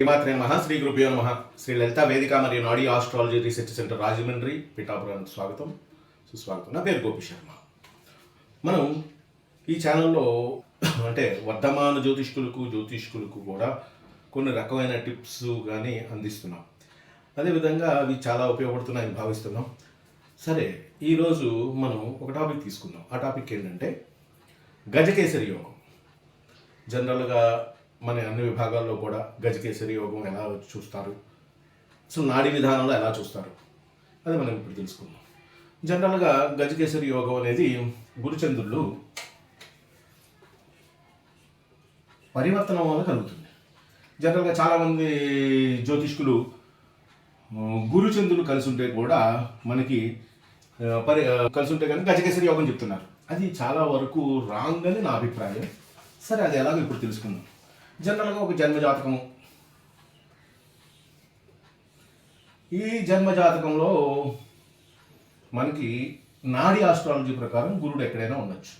శ్రీమాత్రే నమః. శ్రీ గురుభ్యో నమః. శ్రీ లలితా వేదిక మరియు నాడీ ఆస్ట్రాలజీ రీసెర్చ్ సెంటర్ రాజమండ్రి పిఠాపురానికి స్వాగతం, సుస్వాగతం. నా పేరు గోపి శర్మ. మనం ఈ ఛానల్లో అంటే వర్ధమాన జ్యోతిష్కులకు కూడా కొన్ని రకమైన టిప్స్ కానీ అందిస్తున్నాం. అదేవిధంగా అవి చాలా ఉపయోగపడుతున్నాయని భావిస్తున్నాం. సరే, ఈరోజు మనం ఒక టాపిక్ తీసుకుందాం. ఆ టాపిక్ ఏంటంటే గజకేసరి యోగం. జనరల్గా మన అన్ని విభాగాల్లో కూడా గజకేసరి యోగం ఎలా చూస్తారు, అసలు నాడీ విధానంలో ఎలా చూస్తారు, అది మనం ఇప్పుడు తెలుసుకుందాం. జనరల్గా గజకేసరి యోగం అనేది గురుచంద్రులు పరివర్తనం వల్ల కలుగుతుంది. జనరల్గా చాలామంది జ్యోతిష్కులు గురుచంద్రులు కలిసి ఉంటే కూడా మనకి కలిసి ఉంటే కానీ గజకేసరి యోగం చెప్తున్నారు. అది చాలా వరకు రాంగ్ అని నా అభిప్రాయం. సరే, అది ఎలాగో ఇప్పుడు తెలుసుకుందాం. జనరల్గా ఒక జన్మజాతకం, ఈ జన్మజాతకంలో మనకి నాడీ ఆస్ట్రాలజీ ప్రకారం గురుడు ఎక్కడైనా ఉంటాడు.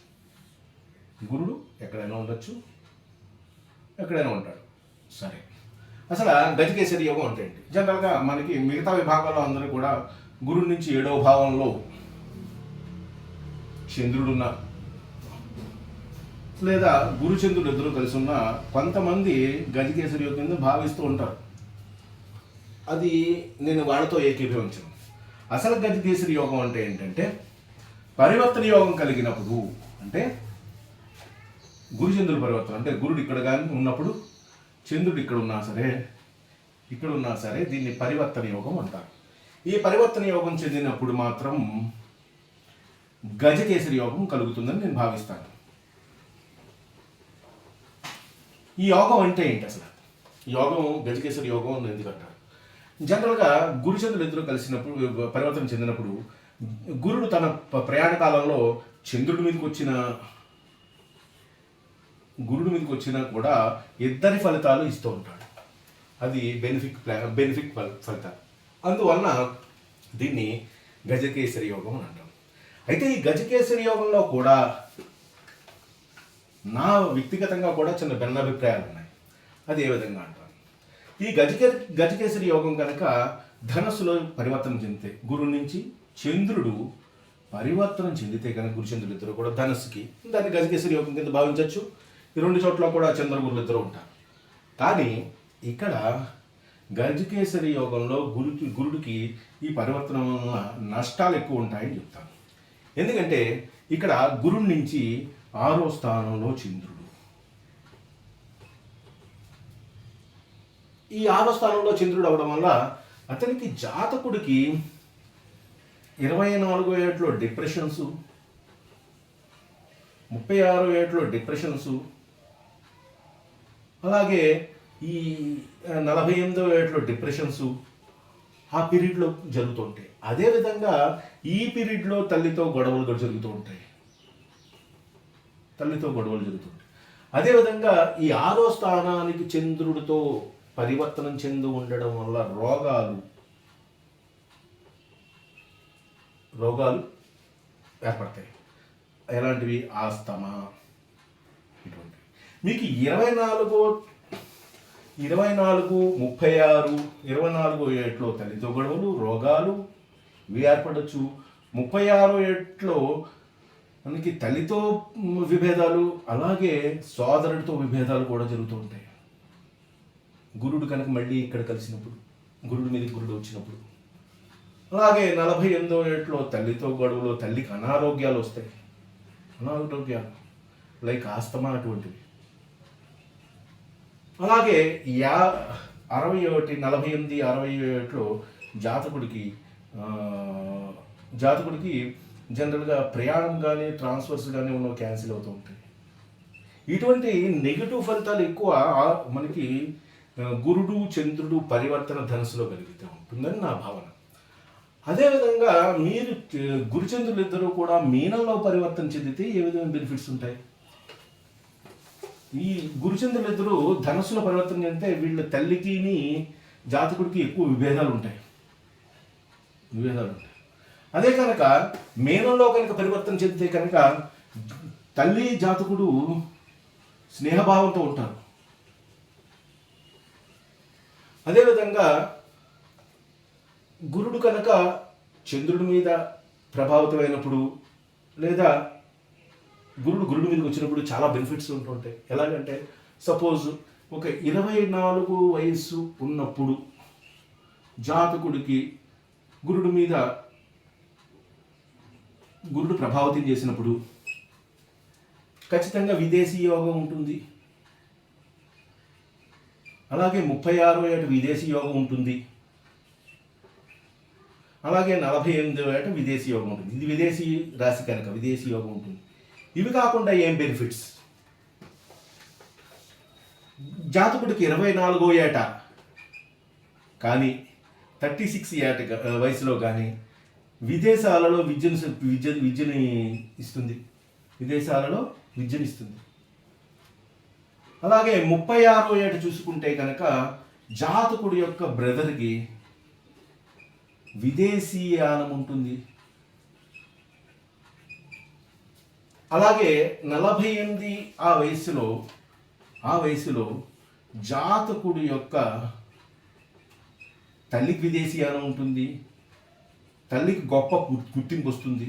సరే, అసలు గజకేసరి యోగం అంటే ఏంటి? జనరల్గా మనకి మిగతా విభాగాల్లో అందరూ కూడా గురుడు నుంచి 7వ భావంలో చంద్రుడున్న లేదా గురుచంద్రుడు ఇద్దరు కలిసి ఉన్న కొంతమంది గజకేసరి యోగం కింద భావిస్తూ ఉంటారు. అది నేను వాళ్ళతో ఏకీభవించను. అసలు గజకేసరి యోగం అంటే ఏంటంటే పరివర్తన యోగం కలిగినప్పుడు, అంటే గురుచంద్రుడు పరివర్తన అంటే గురుడు ఇక్కడ కానీ ఉన్నప్పుడు చంద్రుడు ఇక్కడ ఉన్నా సరే దీన్ని పరివర్తన యోగం అంటారు. ఈ పరివర్తన యోగం చెందినప్పుడు మాత్రం గజకేసరి యోగం కలుగుతుందని నేను భావిస్తాను. ఈ యోగం అంటే ఏంటి? అసలు యోగం గజకేసరి యోగం అని ఎందుకంటారు? జనరల్గా గురుచంద్రులు ఇద్దరు కలిసినప్పుడు, పరివర్తన చెందినప్పుడు, గురుడు తన ప్రయాణ కాలంలో చంద్రుడి మీదకి వచ్చినా కూడా ఇద్దరి ఫలితాలు ఇస్తూ ఉంటాడు. అది బెనిఫిట్ ఫలితాలు. అందువలన దీన్ని గజకేసరి యోగం అని అంటాం. అయితే ఈ గజకేసరి యోగంలో కూడా నా వ్యక్తిగతంగా కూడా చిన్న భిన్నాభిప్రాయాలు ఉన్నాయి. అది ఏ విధంగా అంటారు? ఈ గజకేసరి యోగం కనుక ధనస్సులో పరివర్తన చెందితే, గురువు నుంచి చంద్రుడు పరివర్తనం చెందితే కనుక గురుచంద్రులు ఇద్దరు కూడా ధనస్సుకి, దాన్ని గజకేసరి యోగం కింద భావించవచ్చు. ఈ 2 చోట్ల కూడా చంద్రగురులు ఇద్దరు ఉంటారు. కానీ ఇక్కడ గజకేసరి యోగంలో గురుడికి ఈ పరివర్తనం వల్ల నష్టాలు ఎక్కువ ఉంటాయని చెప్తాను. ఎందుకంటే ఇక్కడ గురుడి నుంచి 6వ స్థానంలో చంద్రుడు. ఈ 6వ స్థానంలో చంద్రుడు అవడం వల్ల అతనికి జాతకుడికి 24 ఏట్లో డిప్రెషన్స్, 36 ఏట్లో డిప్రెషన్స్, అలాగే ఈ 48వ ఏట్లో డిప్రెషన్స్ ఆ పీరియడ్లో జరుగుతుంటాయి. అదేవిధంగా ఈ పీరియడ్లో తల్లితో గొడవలు జరుగుతూ ఉంటాయి. అదేవిధంగా ఈ 6వ స్థానానికి చంద్రుడితో పరివర్తనం చెంది ఉండడం వల్ల రోగాలు ఏర్పడతాయి. ఎలాంటివి? ఆస్తమా, ఇటువంటి. మీకు 24, 36, 24 ఏట్లో తల్లితో గొడవలు, రోగాలు ఇవి ఏర్పడవచ్చు. 36 ఏట్లో మనకి తల్లితో విభేదాలు, అలాగే సోదరుడితో విభేదాలు కూడా జరుగుతూ ఉంటాయి. గురుడు కనుక మళ్ళీ ఇక్కడ కలిసినప్పుడు, గురుడి మీద గురుడు వచ్చినప్పుడు. అలాగే 48వ ఏట్లో తల్లితో గొడవలు, తల్లికి అనారోగ్యాలు వస్తాయి. లైక్ ఆస్తమా అటువంటివి. అలాగే 61, 48, 60 ఏట్లో జాతకుడికి జనరల్గా ప్రయాణం కానీ ట్రాన్స్ఫర్స్ కానీ ఉన్న క్యాన్సిల్ అవుతూ ఉంటాయి. ఇటువంటి నెగిటివ్ ఫలితాలు ఎక్కువ మనకి గురుడు చంద్రుడు పరివర్తన ధనస్సులో కలిగితే ఉంటుందని నా భావన. అదేవిధంగా మీరు గురుచంద్రులు ఇద్దరు కూడా మీనంలో పరివర్తన చెందితే ఏ విధమైన బెనిఫిట్స్ ఉంటాయి? ఈ గురుచంద్రులు ఇద్దరు ధనస్సులో పరివర్తన చెందితే వీళ్ళ తల్లికి జాతకుడికి ఎక్కువ విభేదాలు ఉంటాయి. అదే కనుక మీనంలో కనుక పరివర్తన చెందితే కనుక తల్లి జాతకుడు స్నేహభావంతో ఉంటారు. అదేవిధంగా గురుడు కనుక చంద్రుడి మీద ప్రభావితమైనప్పుడు లేదా గురుడు మీదకి వచ్చినప్పుడు చాలా బెనిఫిట్స్ ఉంటుంటాయి. ఎలాగంటే సపోజ్ ఒక 24 వయస్సు ఉన్నప్పుడు జాతకుడికి గురుడు ప్రభావితం చేసినప్పుడు ఖచ్చితంగా విదేశీ యోగం ఉంటుంది. అలాగే 36వ ఏట విదేశీ యోగం ఉంటుంది. అలాగే 48వ ఏట విదేశీ యోగం ఉంటుంది. ఇది విదేశీ రాశి కనుక విదేశీ యోగం ఉంటుంది. ఇవి కాకుండా ఏం బెనిఫిట్స్? జాతకుడికి 24వ ఏట కానీ 36 ఏట వయసులో కానీ విదేశాలలో విద్యని ఇస్తుంది. విదేశాలలో విద్యను ఇస్తుంది. అలాగే 36వ ఏట చూసుకుంటే కనుక జాతకుడి యొక్క బ్రదర్కి విదేశీయానం ఉంటుంది. అలాగే 48 ఆ వయసులో జాతకుడి యొక్క తల్లికి విదేశీయానం ఉంటుంది. తల్లికి గొప్ప గుర్తింపు వస్తుంది.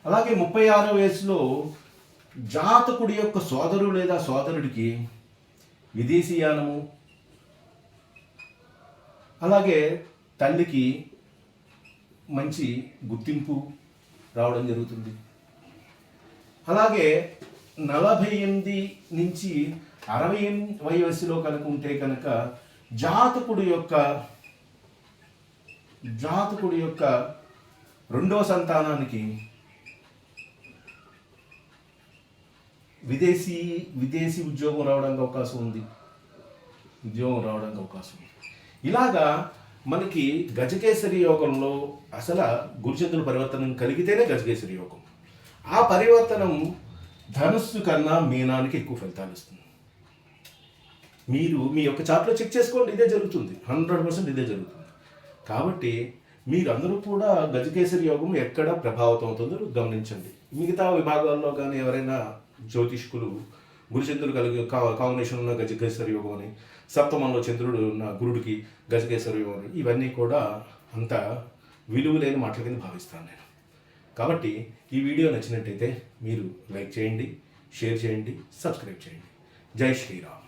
అలాగే 36వ వయసులో జాతకుడి యొక్క సోదరుడు లేదా సోదరుడికి విదేశీయానము, అలాగే తల్లికి మంచి గుర్తింపు రావడం జరుగుతుంది. అలాగే 48 నుంచి 60 వయసులో కనుక ఉంటే కనుక జాతకుడి యొక్క రెండవ సంతానానికి విదేశీ ఉద్యోగం రావడానికి అవకాశం ఉంది. ఇలాగా మనకి గజకేసరి యోగంలో అసలు గురుచంద్రుల పరివర్తనం కలిగితేనే గజకేసరి యోగం. ఆ పరివర్తనం ధనుస్సు కన్నా మీనానికి ఎక్కువ ఫలితాలు ఇస్తుంది. మీరు మీ యొక్క చార్ట్లో చెక్ చేసుకోండి, ఇదే జరుగుతుంది. 100% ఇదే జరుగుతుంది. కాబట్టి మీరందరూ కూడా గజకేసరి యోగం ఎక్కడ ప్రభావితం అవుతుందో గమనించండి. మిగతా విభాగాల్లో కానీ ఎవరైనా జ్యోతిష్కులు గురుచంద్రులు కలిగి కాంబినేషన్ ఉన్న గజకేసరి యోగం అని, సప్తమంలో చంద్రుడు ఉన్న గురుడికి గజకేసరి యోగం అని, ఇవన్నీ కూడా అంత విలువ లేని మాటల కింద భావిస్తాను నేను. కాబట్టి ఈ వీడియో నచ్చినట్టయితే మీరు లైక్ చేయండి, షేర్ చేయండి, సబ్స్క్రైబ్ చేయండి. జై శ్రీరామ్.